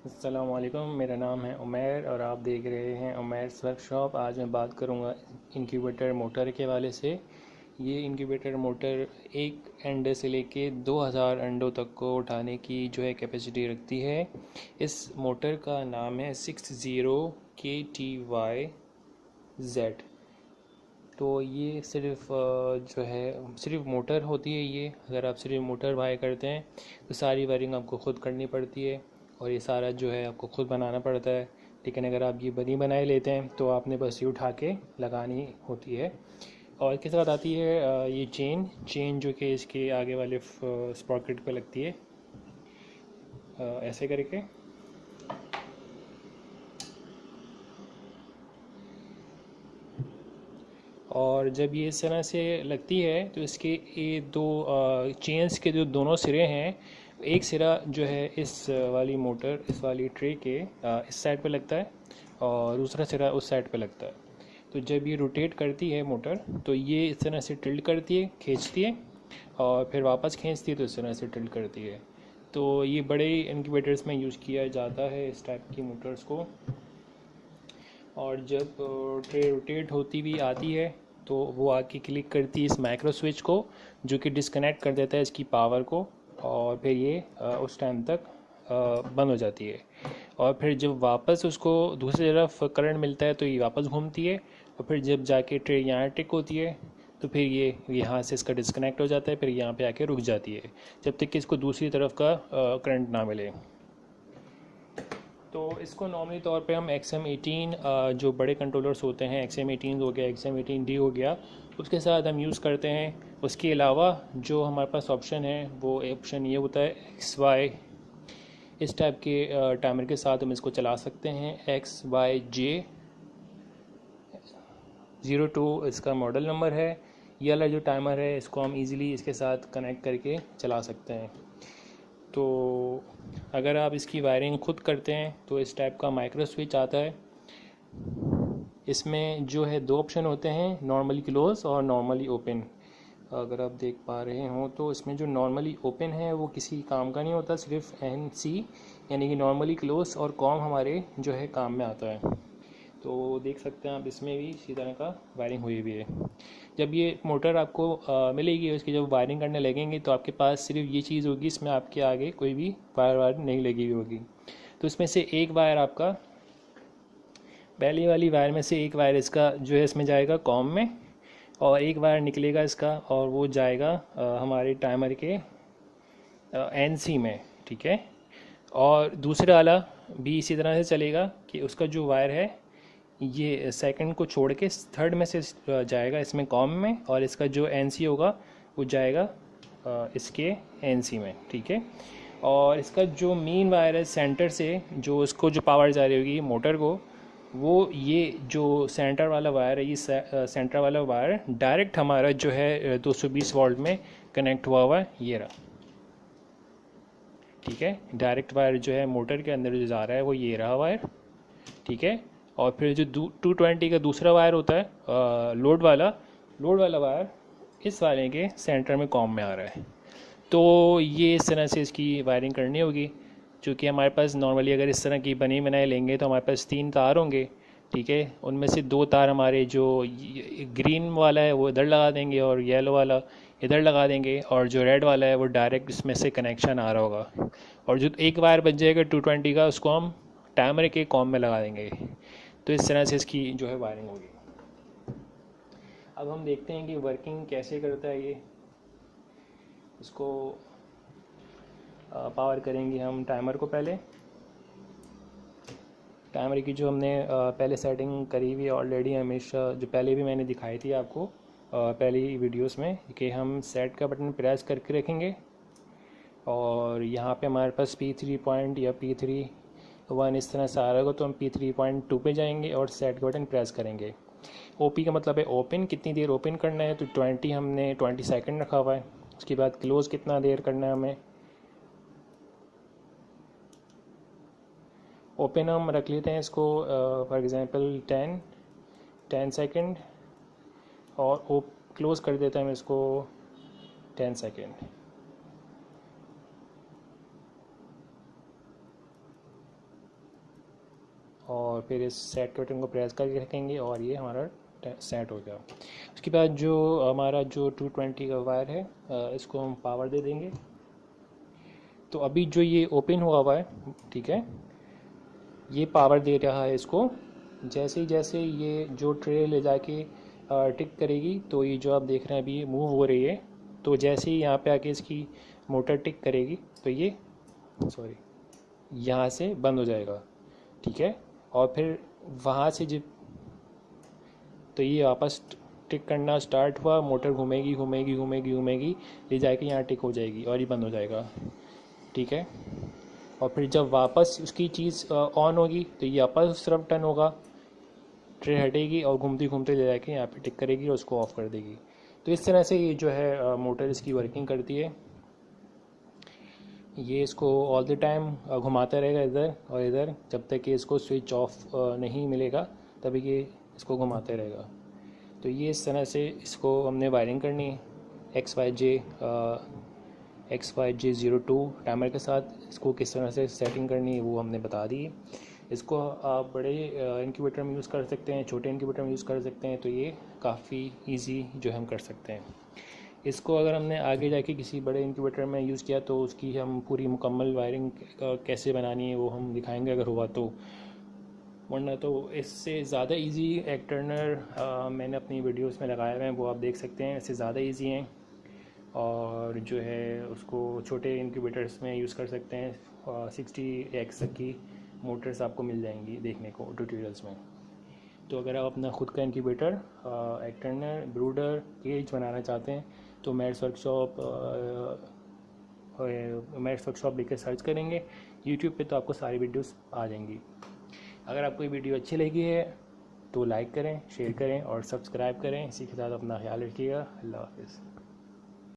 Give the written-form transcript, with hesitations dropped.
अस्सलामुअलैकुम, मेरा नाम है उमैर और आप देख रहे हैं उमैर्स वर्कशॉप। आज मैं बात करूंगा इंक्यूबेटर मोटर के हवाले से। ये इंक्यूबेटर मोटर एक अंडे से लेके 2000 अंडों तक को उठाने की जो है कैपेसिटी रखती है। इस मोटर का नाम है 60KTYZ। तो ये सिर्फ जो है सिर्फ मोटर होती है। ये अगर आप सिर्फ मोटर बाय करते हैं तो सारी वायरिंग आपको ख़ुद करनी पड़ती है और ये सारा जो है आपको ख़ुद बनाना पड़ता है। लेकिन अगर आप ये बनी बनाए लेते हैं तो आपने बस ये उठा के लगानी होती है। और इसके साथ आती है ये चेन जो कि इसके आगे वाले स्प्रॉकेट पे लगती है, ऐसे करके। और जब ये इस तरह से लगती है तो इसके ये दो चेन्स के जो दोनों सिरे हैं, एक सिरा जो है इस वाली मोटर इस वाली ट्रे के इस साइड पे लगता है और दूसरा सिरा उस साइड पे लगता है। तो जब ये रोटेट करती है मोटर तो ये इस तरह से टिल्ट करती है, खींचती है और फिर वापस खींचती है तो इस तरह से टिल्ट करती है। तो ये बड़े इनक्यूबेटर्स में यूज़ किया जाता है इस टाइप की मोटर्स को। और जब ट्रे रोटेट होती हुई आती है तो वो आके क्लिक करती है इस माइक्रो स्विच को, जो कि डिस्कनेक्ट कर देता है इसकी पावर को। और फिर ये उस टाइम तक बंद हो जाती है। और फिर जब वापस उसको दूसरी तरफ करंट मिलता है तो ये वापस घूमती है। और फिर जब जाके ट्रे यहाँ टिक होती है तो फिर ये यहाँ से इसका डिस्कनेक्ट हो जाता है, फिर यहाँ पे आके रुक जाती है जब तक कि इसको दूसरी तरफ का करंट ना मिले। तो इसको नॉर्मली तौर पे हम XM18 जो बड़े कंट्रोलर्स होते हैं, XM18 हो गया, XM18D हो गया, उसके साथ हम यूज़ करते हैं। उसके अलावा जो हमारे पास ऑप्शन है वो ऑप्शन ये होता है XY। इस टाइप के टाइमर के साथ हम इसको चला सकते हैं। XYJ02 इसका मॉडल नंबर है। ये वाला जो टाइमर है इसको हम इजीली इसके साथ कनेक्ट करके चला सकते हैं। तो अगर आप इसकी वायरिंग खुद करते हैं तो इस टाइप का माइक्रो स्विच आता है। इसमें जो है दो ऑप्शन होते हैं, नॉर्मली क्लोज और नॉर्मली ओपन। अगर आप देख पा रहे हो तो इसमें जो नॉर्मली ओपन है वो किसी काम का नहीं होता, सिर्फ NC यानी कि नॉर्मली क्लोज और कॉम हमारे जो है काम में आता है। तो देख सकते हैं आप इसमें भी इसी तरह का वायरिंग हुई हुई है। जब ये मोटर आपको मिलेगी, उसकी जब वायरिंग करने लगेंगे तो आपके पास सिर्फ ये चीज़ होगी, इसमें आपके आगे कोई भी वायर नहीं लगी हुई होगी। तो इसमें से एक वायर आपका, पहली वाली वायर में से एक वायर इसका जो है इसमें जाएगा कॉम में, और एक वायर निकलेगा इसका और वो जाएगा हमारे टाइमर के NC में। ठीक है। और दूसरा वाला भी इसी तरह से चलेगा कि उसका जो वायर है ये सेकंड को छोड़ के थर्ड में से जाएगा इसमें कॉम में, और इसका जो NC होगा वो जाएगा इसके NC में। ठीक है। और इसका जो मेन वायर है सेंटर से, जो उसको जो पावर जा रही होगी मोटर को, वो ये जो सेंटर वाला वायर है, ये सेंटर वाला वायर डायरेक्ट हमारा जो है 220 वोल्ट में कनेक्ट हुआ है, ये रहा। ठीक है। डायरेक्ट वायर जो है मोटर के अंदर जो जा रहा है वो ये रहा वायर। ठीक है। और फिर जो 220 का दूसरा वायर होता है लोड वाला वायर इस वाले के सेंटर में कॉम में आ रहा है। तो ये इस तरह से इसकी वायरिंग करनी होगी। चूँकि हमारे पास नॉर्मली अगर इस तरह की बनी बनाए लेंगे तो हमारे पास 3 तार होंगे। ठीक है। उनमें से 2 तार हमारे जो ग्रीन वाला है वो इधर लगा देंगे और येलो वाला इधर लगा देंगे, और जो रेड वाला है वो डायरेक्ट इसमें से कनेक्शन आ रहा होगा। और जो एक वायर बच जाएगा 220 का, उसको हम टाइमर के कॉम में लगा देंगे। तो इस तरह से इसकी जो है वायरिंग होगी। अब हम देखते हैं कि वर्किंग कैसे करता है ये। इसको पावर करेंगे हम टाइमर को। पहले टाइमर की जो हमने पहले सेटिंग करी हुई ऑलरेडी, हमेशा जो पहले भी मैंने दिखाई थी आपको पहली वीडियोस में, कि हम सेट का बटन प्रेस करके रखेंगे और यहाँ पे हमारे पास P3 पॉइंट या P3 1 इस तरह से आ रहा होगा, तो हम P3.2 पे जाएंगे और सेट का बटन प्रेस करेंगे। OP का मतलब है ओपन, कितनी देर ओपन करना है, तो 20 हमने 20 सेकंड रखा हुआ है। उसके बाद क्लोज़ कितना देर करना है हमें, ओपन हम रख लेते हैं इसको फॉर एग्ज़ाम्पल 10 सेकंड, और क्लोज़ कर देते हैं हम इसको 10 सेकंड। और फिर इस सेट के बटन को प्रेस करके रखेंगे और ये हमारा सेट हो गया। उसके बाद जो हमारा जो 220 का वायर है इसको हम पावर दे देंगे। तो अभी जो ये ओपन हुआ हुआ है, ठीक है, ये पावर दे रहा है इसको। जैसे ये जो ट्रे ले जाके टिक करेगी तो ये जो आप देख रहे हैं अभी ये मूव हो रही है। तो जैसे ही यहाँ पे आके इसकी मोटर टिक करेगी तो ये यहाँ से बंद हो जाएगा, ठीक है। और फिर वहाँ से जब तो ये वापस टिक करना स्टार्ट हुआ, मोटर घूमेगी घूमेगी घूमेगी घूमेगी, ले जाके यहाँ टिक हो जाएगी और ये बंद हो जाएगा, ठीक है। और फिर जब वापस उसकी चीज़ ऑन होगी तो ये वापस उस तरफ टर्न होगा, ट्रे हटेगी और घूमती घूमते ले जाके यहाँ पे टिक करेगी और उसको ऑफ़ कर देगी। तो इस तरह से ये जो है मोटर इसकी वर्किंग करती है। ये इसको ऑल द टाइम घुमाता रहेगा इधर और इधर, जब तक कि इसको स्विच ऑफ नहीं मिलेगा तभी ये इसको घुमाते रहेगा। तो ये इस तरह से इसको हमने वायरिंग करनी है XYJ02 टाइमर के साथ। इसको किस तरह से सेटिंग करनी है वो हमने बता दी है। इसको आप बड़े इंक्यूबेटर में यूज़ कर सकते हैं, छोटे इंक्यूबेटर में यूज़ कर सकते हैं। तो ये काफ़ी इजी जो हम कर सकते हैं। इसको अगर हमने आगे जाके किसी बड़े इंक्यूबेटर में यूज़ किया तो उसकी हम पूरी मुकम्मल वायरिंग कैसे बनानी है वो हम दिखाएंगे अगर हुआ तो, वरना तो इससे ज़्यादा इजी एक टर्नर मैंने अपनी वीडियोस में लगाए हुए हैं, वो आप देख सकते हैं। इससे ज़्यादा इजी हैं और जो है उसको छोटे इंक्यूबेटर्स में यूज़ कर सकते हैं। 60X तक की मोटर्स आपको मिल जाएंगी देखने को ट्यूटोरियल्स में। तो अगर आप अपना ख़ुद का इंक्यूबेटर, एक टर्नर, ब्रूडर, केज बनाना चाहते हैं तो मैट्स वर्कशॉप लिख के सर्च करेंगे यूट्यूब पे तो आपको सारी वीडियोस आ जाएंगी। अगर आपको ये वीडियो अच्छी लगी है तो लाइक करें, शेयर करें और सब्सक्राइब करें। इसी के साथ अपना ख्याल रखिएगा। अल्लाह हाफ़िज़।